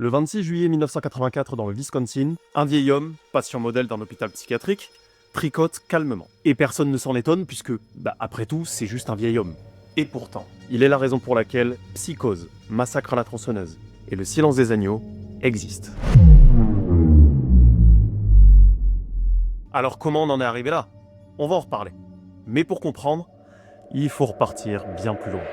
Le 26 juillet 1984, dans le Wisconsin, un vieil homme, patient modèle d'un hôpital psychiatrique, tricote calmement. Et personne ne s'en étonne puisque, après tout, c'est juste un vieil homme. Et pourtant, il est la raison pour laquelle Psychose, Massacre à la tronçonneuse et Le silence des agneaux existent. Alors comment on en est arrivé là? On va en reparler. Mais pour comprendre, il faut repartir bien plus loin.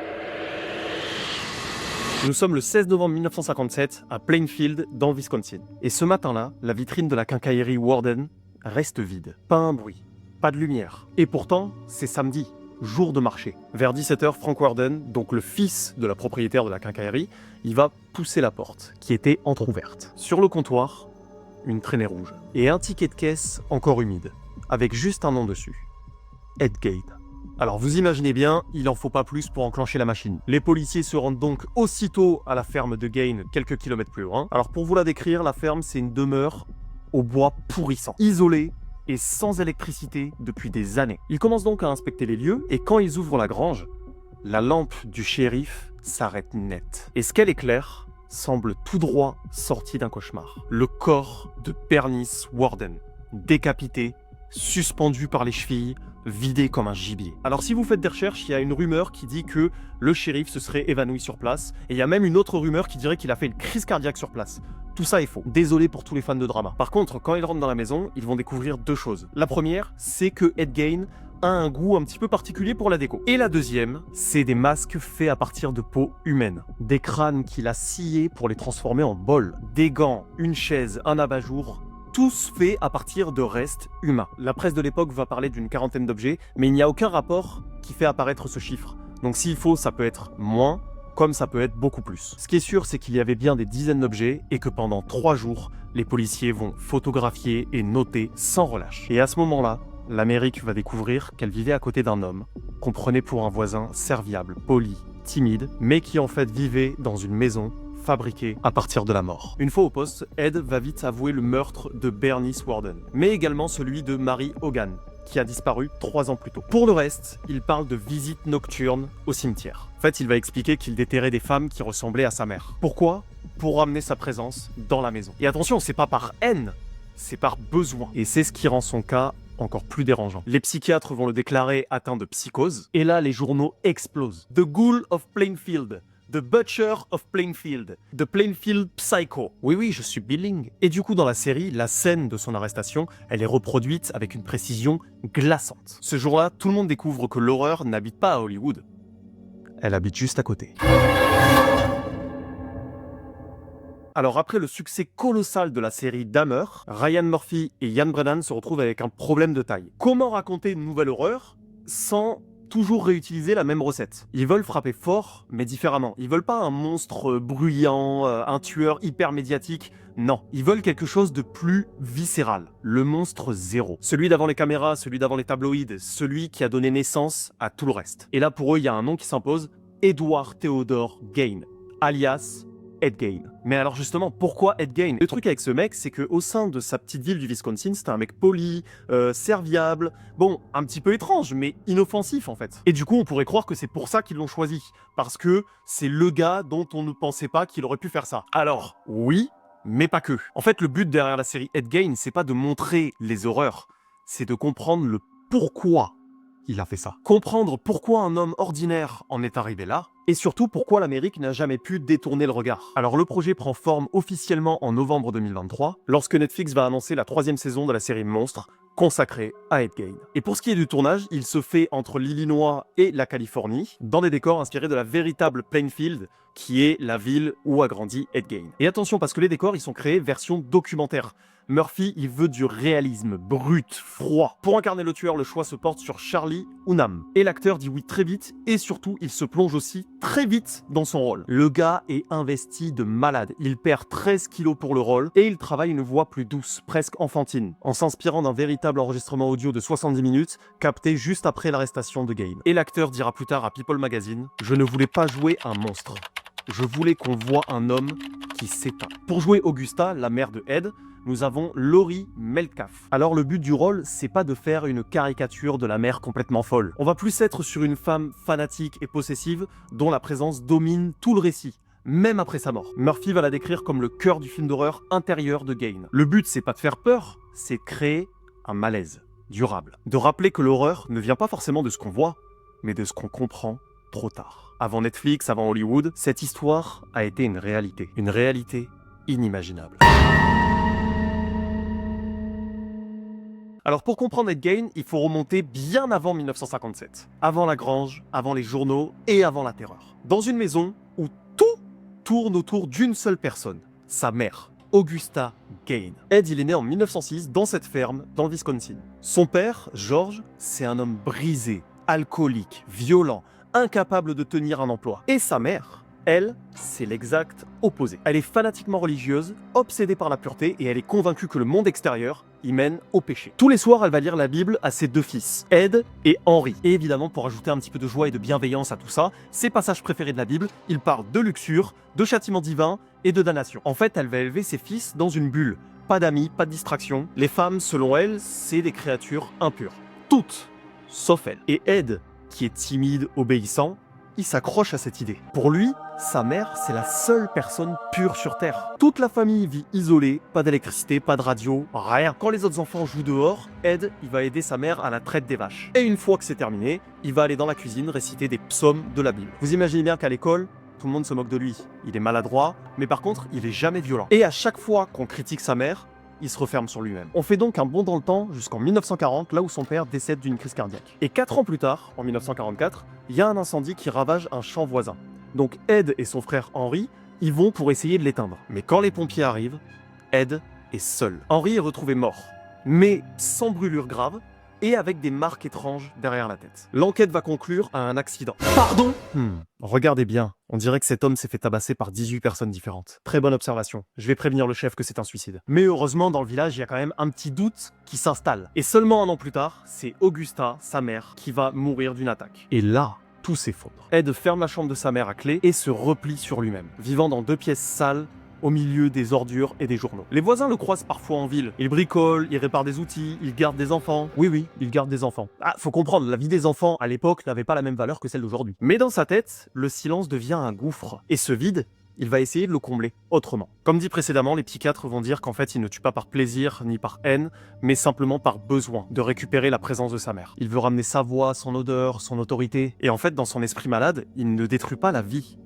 Nous sommes le 16 novembre 1957 à Plainfield, dans le Wisconsin. Et ce matin-là, la vitrine de la quincaillerie Warden reste vide. Pas un bruit, pas de lumière. Et pourtant, c'est samedi, jour de marché. Vers 17h, Frank Warden, donc le fils de la propriétaire de la quincaillerie, il va pousser la porte, qui était entrouverte. Sur le comptoir, une traînée rouge. Et un ticket de caisse encore humide, avec juste un nom dessus. Ed Gein. Alors vous imaginez bien, il en faut pas plus pour enclencher la machine. Les policiers se rendent donc aussitôt à la ferme de Gein, quelques kilomètres plus loin. Alors pour vous la décrire, la ferme c'est une demeure au bois pourrissant, isolée et sans électricité depuis des années. Ils commencent donc à inspecter les lieux et quand ils ouvrent la grange, la lampe du shérif s'arrête net. Et ce qu'elle éclaire semble tout droit sorti d'un cauchemar. Le corps de Bernice Warden, décapité, suspendu par les chevilles, vidé comme un gibier. Alors si vous faites des recherches, il y a une rumeur qui dit que le shérif se serait évanoui sur place, et il y a même une autre rumeur qui dirait qu'il a fait une crise cardiaque sur place. Tout ça est faux. Désolé pour tous les fans de drama. Par contre, quand ils rentrent dans la maison, ils vont découvrir deux choses. La première, c'est que Ed Gein a un goût un petit peu particulier pour la déco. Et la deuxième, c'est des masques faits à partir de peau humaine. Des crânes qu'il a sciés pour les transformer en bols. Des gants, une chaise, un abat-jour, tous faits à partir de restes humains. La presse de l'époque va parler d'une quarantaine d'objets, mais il n'y a aucun rapport qui fait apparaître ce chiffre. Donc s'il faut, ça peut être moins, comme ça peut être beaucoup plus. Ce qui est sûr, c'est qu'il y avait bien des dizaines d'objets et que pendant 3 jours, les policiers vont photographier et noter sans relâche. Et à ce moment-là, l'Amérique va découvrir qu'elle vivait à côté d'un homme qu'on prenait pour un voisin serviable, poli, timide, mais qui en fait vivait dans une maison fabriqué à partir de la mort. Une fois au poste, Ed va vite avouer le meurtre de Bernice Warden, mais également celui de Mary Hogan, qui a disparu 3 ans plus tôt. Pour le reste, il parle de visites nocturnes au cimetière. En fait, il va expliquer qu'il déterrait des femmes qui ressemblaient à sa mère. Pourquoi? Pour ramener sa présence dans la maison. Et attention, c'est pas par haine, c'est par besoin. Et c'est ce qui rend son cas encore plus dérangeant. Les psychiatres vont le déclarer atteint de psychose, et là, les journaux explosent. The Ghoul of Plainfield. The Butcher of Plainfield, The Plainfield Psycho. Oui, je suis bilingue. Et du coup, dans la série, la scène de son arrestation, elle est reproduite avec une précision glaçante. Ce jour-là, tout le monde découvre que l'horreur n'habite pas à Hollywood. Elle habite juste à côté. Alors après le succès colossal de la série Dahmer, Ryan Murphy et Ian Brennan se retrouvent avec un problème de taille. Comment raconter une nouvelle horreur sans toujours réutiliser la même recette? Ils veulent frapper fort, mais différemment. Ils veulent pas un monstre bruyant, un tueur hyper médiatique. Non, ils veulent quelque chose de plus viscéral. Le monstre zéro. Celui d'avant les caméras, celui d'avant les tabloïds, celui qui a donné naissance à tout le reste. Et là, pour eux, il y a un nom qui s'impose, Edward Theodore Gein, alias Ed Gein. Mais alors justement, pourquoi Ed Gein? Le truc avec ce mec, c'est qu'au sein de sa petite ville du Wisconsin, c'était un mec poli, serviable, bon, un petit peu étrange, mais inoffensif en fait. Et du coup, on pourrait croire que c'est pour ça qu'ils l'ont choisi, parce que c'est le gars dont on ne pensait pas qu'il aurait pu faire ça. Alors, oui, mais pas que. En fait, le but derrière la série Ed Gein, c'est pas de montrer les horreurs, c'est de comprendre le pourquoi il a fait ça. Comprendre pourquoi un homme ordinaire en est arrivé là, et surtout pourquoi l'Amérique n'a jamais pu détourner le regard. Alors le projet prend forme officiellement en novembre 2023, lorsque Netflix va annoncer la 3e saison de la série Monstres, consacrée à Ed Gein. Et pour ce qui est du tournage, il se fait entre l'Illinois et la Californie, dans des décors inspirés de la véritable Plainfield, qui est la ville où a grandi Ed Gein. Et attention, parce que les décors, ils sont créés version documentaire. Murphy, il veut du réalisme, brut, froid. Pour incarner le tueur, le choix se porte sur Charlie Hunnam. Et l'acteur dit oui très vite, et surtout, il se plonge aussi très vite dans son rôle. Le gars est investi de malade. Il perd 13 kilos pour le rôle, et il travaille une voix plus douce, presque enfantine, en s'inspirant d'un véritable enregistrement audio de 70 minutes, capté juste après l'arrestation de Gein. Et l'acteur dira plus tard à People Magazine, « Je ne voulais pas jouer un monstre. Je voulais qu'on voit un homme qui s'éteint. » Pour jouer Augusta, la mère de Ed, nous avons Laurie Metcalf. Alors le but du rôle, c'est pas de faire une caricature de la mère complètement folle. On va plus être sur une femme fanatique et possessive dont la présence domine tout le récit, même après sa mort. Murphy va la décrire comme le cœur du film d'horreur intérieur de Gain. Le but, c'est pas de faire peur, c'est de créer un malaise durable. De rappeler que l'horreur ne vient pas forcément de ce qu'on voit, mais de ce qu'on comprend trop tard. Avant Netflix, avant Hollywood, cette histoire a été une réalité inimaginable. Alors pour comprendre Ed Gein, il faut remonter bien avant 1957. Avant la grange, avant les journaux et avant la terreur. Dans une maison où tout tourne autour d'une seule personne, sa mère, Augusta Gein. Ed, il est né en 1906 dans cette ferme, dans le Wisconsin. Son père, George, c'est un homme brisé, alcoolique, violent, incapable de tenir un emploi. Et sa mère, elle, c'est l'exact opposé. Elle est fanatiquement religieuse, obsédée par la pureté, et elle est convaincue que le monde extérieur y mène au péché. Tous les soirs, elle va lire la Bible à ses deux fils, Ed et Henry. Et évidemment, pour ajouter un petit peu de joie et de bienveillance à tout ça, ses passages préférés de la Bible, ils parlent de luxure, de châtiment divin et de damnation. En fait, elle va élever ses fils dans une bulle. Pas d'amis, pas de distraction. Les femmes, selon elle, c'est des créatures impures. Toutes, sauf elle. Et Ed, qui est timide, obéissant, il s'accroche à cette idée. Pour lui, sa mère, c'est la seule personne pure sur Terre. Toute la famille vit isolée, pas d'électricité, pas de radio, rien. Quand les autres enfants jouent dehors, Ed, il va aider sa mère à la traite des vaches. Et une fois que c'est terminé, il va aller dans la cuisine réciter des psaumes de la Bible. Vous imaginez bien qu'à l'école, tout le monde se moque de lui. Il est maladroit, mais par contre, il est jamais violent. Et à chaque fois qu'on critique sa mère, il se referme sur lui-même. On fait donc un bond dans le temps jusqu'en 1940, là où son père décède d'une crise cardiaque. Et 4 ans plus tard, en 1944, il y a un incendie qui ravage un champ voisin. Donc Ed et son frère Henry, ils vont pour essayer de l'éteindre. Mais quand les pompiers arrivent, Ed est seul. Henry est retrouvé mort, mais sans brûlure grave, et avec des marques étranges derrière la tête. L'enquête va conclure à un accident. Pardon ? Regardez bien, on dirait que cet homme s'est fait tabasser par 18 personnes différentes. Très bonne observation, je vais prévenir le chef que c'est un suicide. Mais heureusement, dans le village, il y a quand même un petit doute qui s'installe. Et seulement un an plus tard, c'est Augusta, sa mère, qui va mourir d'une attaque. Et là, tout s'effondre. Ed ferme la chambre de sa mère à clé et se replie sur lui-même, vivant dans 2 pièces sales, au milieu des ordures et des journaux. Les voisins le croisent parfois en ville. Il bricole, il répare des outils, il garde des enfants. Oui, il garde des enfants. Ah, faut comprendre, la vie des enfants, à l'époque, n'avait pas la même valeur que celle d'aujourd'hui. Mais dans sa tête, le silence devient un gouffre. Et ce vide, il va essayer de le combler autrement. Comme dit précédemment, les psychiatres vont dire qu'en fait, il ne tue pas par plaisir ni par haine, mais simplement par besoin de récupérer la présence de sa mère. Il veut ramener sa voix, son odeur, son autorité. Et en fait, dans son esprit malade, il ne détruit pas la vie.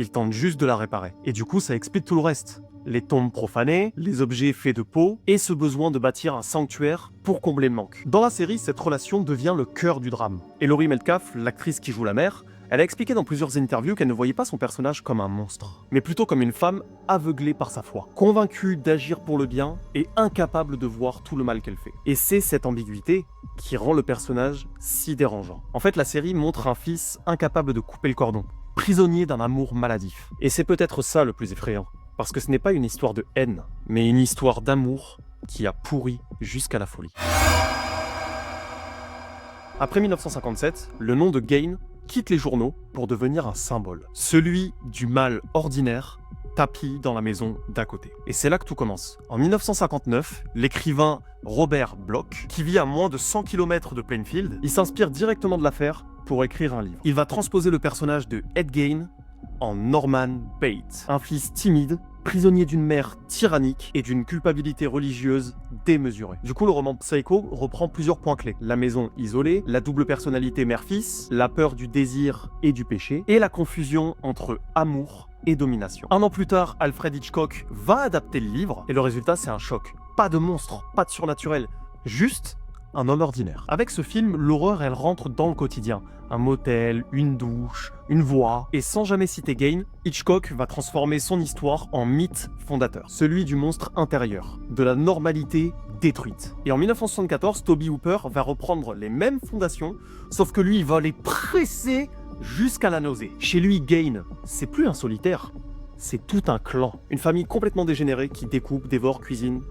Il tente juste de la réparer. Et du coup, ça explique tout le reste. Les tombes profanées, les objets faits de peau, et ce besoin de bâtir un sanctuaire pour combler le manque. Dans la série, cette relation devient le cœur du drame. Et Laurie Metcalf, l'actrice qui joue la mère, elle a expliqué dans plusieurs interviews qu'elle ne voyait pas son personnage comme un monstre, mais plutôt comme une femme aveuglée par sa foi, convaincue d'agir pour le bien et incapable de voir tout le mal qu'elle fait. Et c'est cette ambiguïté qui rend le personnage si dérangeant. En fait, la série montre un fils incapable de couper le cordon, prisonnier d'un amour maladif. Et c'est peut-être ça le plus effrayant. Parce que ce n'est pas une histoire de haine, mais une histoire d'amour qui a pourri jusqu'à la folie. Après 1957, le nom de Gein quitte les journaux pour devenir un symbole. Celui du mal ordinaire tapi dans la maison d'à côté. Et c'est là que tout commence. En 1959, l'écrivain Robert Bloch, qui vit à moins de 100 km de Plainfield, il s'inspire directement de l'affaire pour écrire un livre. Il va transposer le personnage de Ed Gein en Norman Bates, un fils timide, prisonnier d'une mère tyrannique et d'une culpabilité religieuse démesurée. Du coup, le roman Psycho reprend plusieurs points clés. La maison isolée, la double personnalité mère-fils, la peur du désir et du péché, et la confusion entre amour et domination. Un an plus tard, Alfred Hitchcock va adapter le livre, et le résultat, c'est un choc. Pas de monstre, pas de surnaturel, juste un homme ordinaire. Avec ce film, l'horreur, elle rentre dans le quotidien. Un motel, une douche, une voix. Et sans jamais citer Gein, Hitchcock va transformer son histoire en mythe fondateur. Celui du monstre intérieur, de la normalité détruite. Et en 1974, Toby Hooper va reprendre les mêmes fondations, sauf que lui, il va les presser jusqu'à la nausée. Chez lui, Gein, c'est plus un solitaire, c'est tout un clan. Une famille complètement dégénérée qui découpe, dévore, cuisine.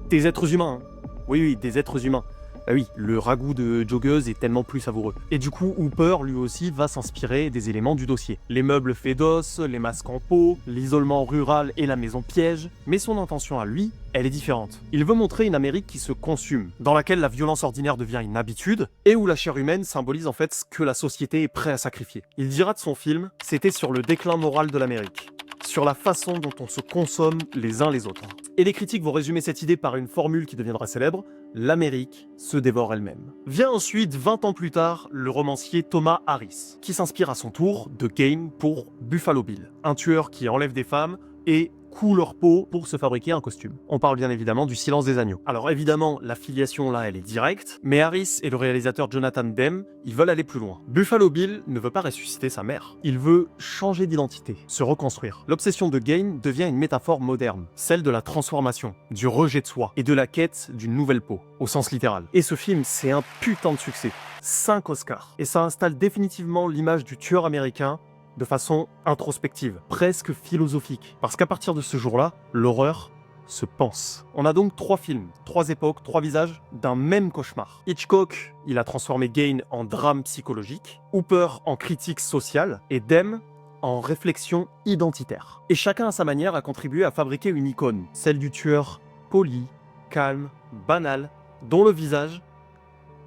Des êtres humains, hein. Oui, des êtres humains. Ah oui, le ragoût de joggeuse est tellement plus savoureux. Et du coup, Hooper, lui aussi, va s'inspirer des éléments du dossier. Les meubles faits d'os, les masques en peau, l'isolement rural et la maison piège. Mais son intention à lui, elle est différente. Il veut montrer une Amérique qui se consume, dans laquelle la violence ordinaire devient une habitude, et où la chair humaine symbolise en fait ce que la société est prête à sacrifier. Il dira de son film, c'était sur le déclin moral de l'Amérique. sur la façon dont on se consomme les uns les autres. Et les critiques vont résumer cette idée par une formule qui deviendra célèbre: l'Amérique se dévore elle-même. Vient ensuite, 20 ans plus tard, le romancier Thomas Harris, qui s'inspire à son tour de Kane pour Buffalo Bill, un tueur qui enlève des femmes et coud leur peau pour se fabriquer un costume. On parle bien évidemment du Silence des agneaux. Alors évidemment, la filiation là, elle est directe, mais Harris et le réalisateur Jonathan Demme, ils veulent aller plus loin. Buffalo Bill ne veut pas ressusciter sa mère. Il veut changer d'identité, se reconstruire. L'obsession de Kane devient une métaphore moderne, celle de la transformation, du rejet de soi et de la quête d'une nouvelle peau, au sens littéral. Et ce film, c'est un putain de succès. 5 Oscars. Et ça installe définitivement l'image du tueur américain de façon introspective, presque philosophique. Parce qu'à partir de ce jour-là, l'horreur se pense. On a donc 3 films, 3 époques, 3 visages d'un même cauchemar. Hitchcock, il a transformé Kane en drame psychologique, Hooper en critique sociale, et Demme en réflexion identitaire. Et chacun à sa manière a contribué à fabriquer une icône, celle du tueur poli, calme, banal, dont le visage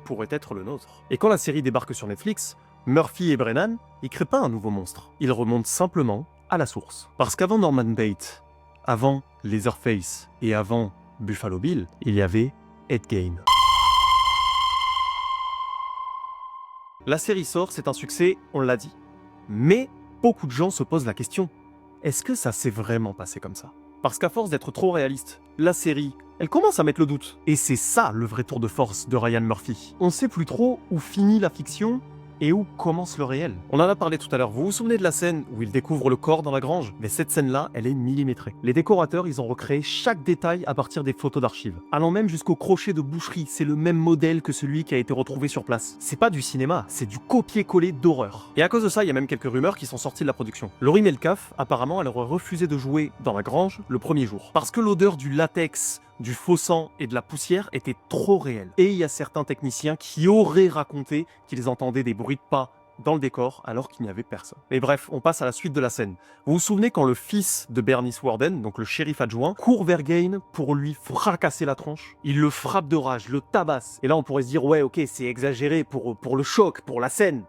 pourrait être le nôtre. Et quand la série débarque sur Netflix, Murphy et Brennan, ils créent pas un nouveau monstre. Ils remontent simplement à la source. Parce qu'avant Norman Bates, avant Leatherface et avant Buffalo Bill, il y avait Ed Gein. La série sort, c'est un succès, on l'a dit. Mais beaucoup de gens se posent la question, est-ce que ça s'est vraiment passé comme ça? Parce qu'à force d'être trop réaliste, la série, elle commence à mettre le doute. Et c'est ça le vrai tour de force de Ryan Murphy. On sait plus trop où finit la fiction et où commence le réel. On en a parlé tout à l'heure, vous vous souvenez de la scène où il découvre le corps dans la grange? Mais cette scène-là, elle est millimétrée. Les décorateurs, ils ont recréé chaque détail à partir des photos d'archives. Allant même jusqu'au crochet de boucherie, c'est le même modèle que celui qui a été retrouvé sur place. C'est pas du cinéma, c'est du copier-coller d'horreur. Et à cause de ça, il y a même quelques rumeurs qui sont sorties de la production. Laurie Metcalf, apparemment, elle aurait refusé de jouer dans la grange le premier jour. Parce que l'odeur du latex, du faux sang et de la poussière était trop réelle. Et il y a certains techniciens qui auraient raconté qu'ils entendaient des bruits de pas dans le décor alors qu'il n'y avait personne. Mais bref, on passe à la suite de la scène. Vous vous souvenez quand le fils de Bernice Warden, donc le shérif adjoint, court vers Gein pour lui fracasser la tronche? Il le frappe de rage, le tabasse. Et là on pourrait se dire ouais ok c'est exagéré pour le choc, pour la scène.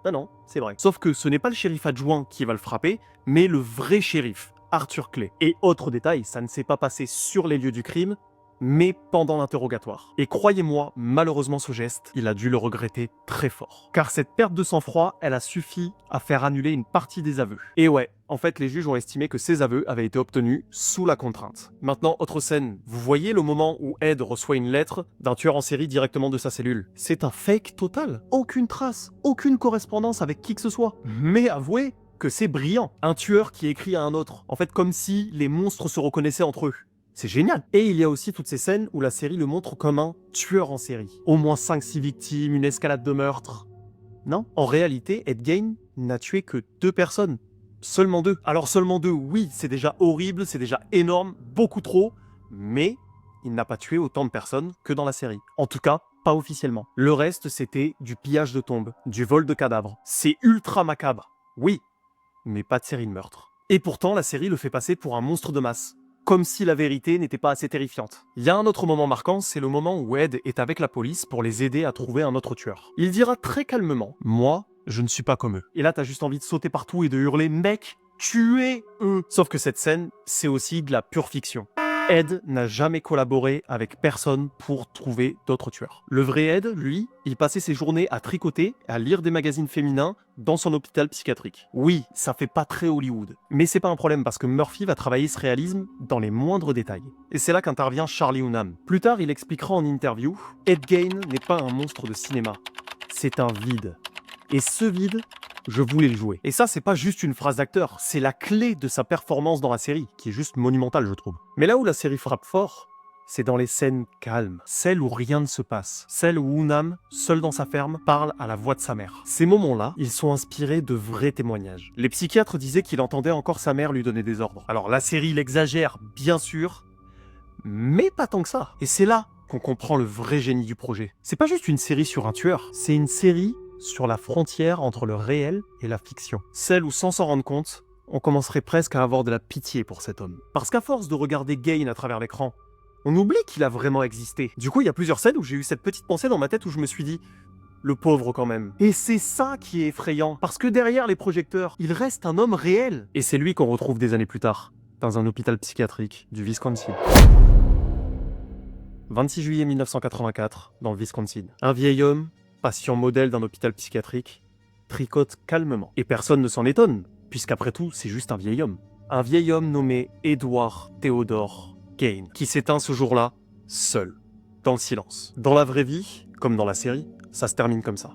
Non, c'est vrai. Sauf que ce n'est pas le shérif adjoint qui va le frapper, mais le vrai shérif, Arthur Clay. Et autre détail, ça ne s'est pas passé sur les lieux du crime, mais pendant l'interrogatoire. Et croyez-moi, malheureusement ce geste, il a dû le regretter très fort. Car cette perte de sang-froid, elle a suffi à faire annuler une partie des aveux. Et ouais, en fait les juges ont estimé que ces aveux avaient été obtenus sous la contrainte. Maintenant, autre scène, vous voyez le moment où Ed reçoit une lettre d'un tueur en série directement de sa cellule? C'est un fake total. Aucune trace, aucune correspondance avec qui que ce soit. Mais avouez que c'est brillant. Un tueur qui écrit à un autre. En fait, comme si les monstres se reconnaissaient entre eux. C'est génial. Et il y a aussi toutes ces scènes où la série le montre comme un tueur en série. Au moins 5-6 victimes, une escalade de meurtres. Non, en réalité, Ed Gein n'a tué que 2 personnes. Seulement 2. Alors seulement 2, oui, c'est déjà horrible, c'est déjà énorme, beaucoup trop, mais il n'a pas tué autant de personnes que dans la série. En tout cas, pas officiellement. Le reste, c'était du pillage de tombes, du vol de cadavres. C'est ultra macabre. Oui, mais pas de série de meurtre. Et pourtant, la série le fait passer pour un monstre de masse. Comme si la vérité n'était pas assez terrifiante. Il y a un autre moment marquant, c'est le moment où Ed est avec la police pour les aider à trouver un autre tueur. Il dira très calmement « Moi, je ne suis pas comme eux ». Et là, t'as juste envie de sauter partout et de hurler « Mec, tuez-eux ». Sauf que cette scène, c'est aussi de la pure fiction. Ed n'a jamais collaboré avec personne pour trouver d'autres tueurs. Le vrai Ed, lui, il passait ses journées à tricoter, à lire des magazines féminins dans son hôpital psychiatrique. Oui, ça fait pas très Hollywood. Mais c'est pas un problème parce que Murphy va travailler ce réalisme dans les moindres détails. Et c'est là qu'intervient Charlie Hunnam. Plus tard, il expliquera en interview, Ed Gein n'est pas un monstre de cinéma. C'est un vide. Et ce vide, je voulais le jouer. Et ça, c'est pas juste une phrase d'acteur, c'est la clé de sa performance dans la série, qui est juste monumentale, je trouve. Mais là où la série frappe fort, c'est dans les scènes calmes, celles où rien ne se passe, celles où Hunnam, seul dans sa ferme, parle à la voix de sa mère. Ces moments-là, ils sont inspirés de vrais témoignages. Les psychiatres disaient qu'il entendait encore sa mère lui donner des ordres. Alors la série l'exagère, bien sûr, mais pas tant que ça. Et c'est là qu'on comprend le vrai génie du projet. C'est pas juste une série sur un tueur, c'est une série sur la frontière entre le réel et la fiction. Celle où, sans s'en rendre compte, on commencerait presque à avoir de la pitié pour cet homme. Parce qu'à force de regarder Gein à travers l'écran, on oublie qu'il a vraiment existé. Du coup, il y a plusieurs scènes où j'ai eu cette petite pensée dans ma tête où je me suis dit le pauvre quand même. Et c'est ça qui est effrayant, parce que derrière les projecteurs, il reste un homme réel. Et c'est lui qu'on retrouve des années plus tard, dans un hôpital psychiatrique du Wisconsin. 26 juillet 1984, dans le Wisconsin. Un vieil homme, patient modèle d'un hôpital psychiatrique, tricote calmement. Et personne ne s'en étonne, puisqu'après tout, c'est juste un vieil homme. Un vieil homme nommé Edward Theodore Gain, qui s'éteint ce jour-là, seul, dans le silence. Dans la vraie vie, comme dans la série, ça se termine comme ça.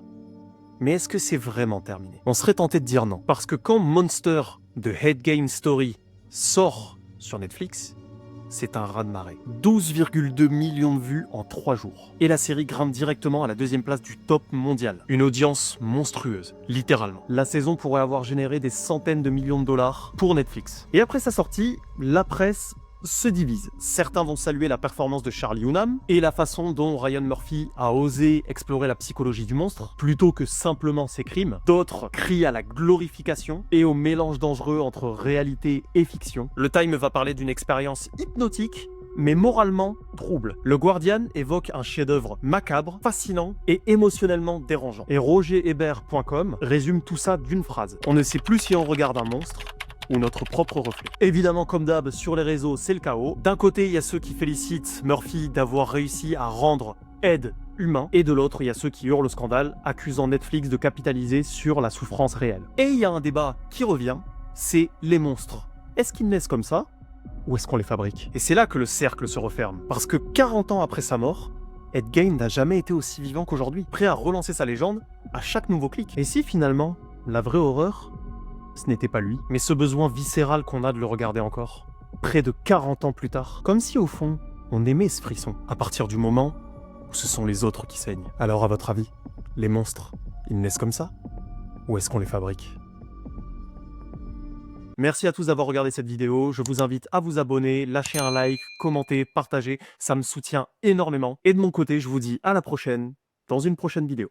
Mais est-ce que c'est vraiment terminé? On serait tenté de dire non, parce que quand Monster de Head Game Story sort sur Netflix, c'est un raz-de-marée. 12,2 millions de vues en 3 jours. Et la série grimpe directement à la 2e place du top mondial. Une audience monstrueuse, littéralement. La saison pourrait avoir généré des centaines de millions de dollars pour Netflix. Et après sa sortie, la presse se divise. Certains vont saluer la performance de Charlie Hunnam et la façon dont Ryan Murphy a osé explorer la psychologie du monstre plutôt que simplement ses crimes. D'autres crient à la glorification et au mélange dangereux entre réalité et fiction. Le Time va parler d'une expérience hypnotique mais moralement trouble. Le Guardian évoque un chef-d'œuvre macabre, fascinant et émotionnellement dérangeant. Et RogerEbert.com résume tout ça d'une phrase. On ne sait plus si on regarde un monstre ou notre propre reflet. Évidemment, comme d'hab, sur les réseaux, c'est le chaos. D'un côté, il y a ceux qui félicitent Murphy d'avoir réussi à rendre Ed humain, et de l'autre, il y a ceux qui hurlent au scandale, accusant Netflix de capitaliser sur la souffrance réelle. Et il y a un débat qui revient, c'est les monstres. Est-ce qu'ils naissent comme ça, ou est-ce qu'on les fabrique? Et c'est là que le cercle se referme, parce que 40 ans après sa mort, Ed Gein n'a jamais été aussi vivant qu'aujourd'hui, prêt à relancer sa légende à chaque nouveau clic. Et si finalement, la vraie horreur, ce n'était pas lui, mais ce besoin viscéral qu'on a de le regarder encore, près de 40 ans plus tard. Comme si au fond, on aimait ce frisson, à partir du moment où ce sont les autres qui saignent. Alors à votre avis, les monstres, ils naissent comme ça? Ou est-ce qu'on les fabrique? Merci à tous d'avoir regardé cette vidéo, je vous invite à vous abonner, lâcher un like, commenter, partager, ça me soutient énormément. Et de mon côté, je vous dis à la prochaine, dans une prochaine vidéo.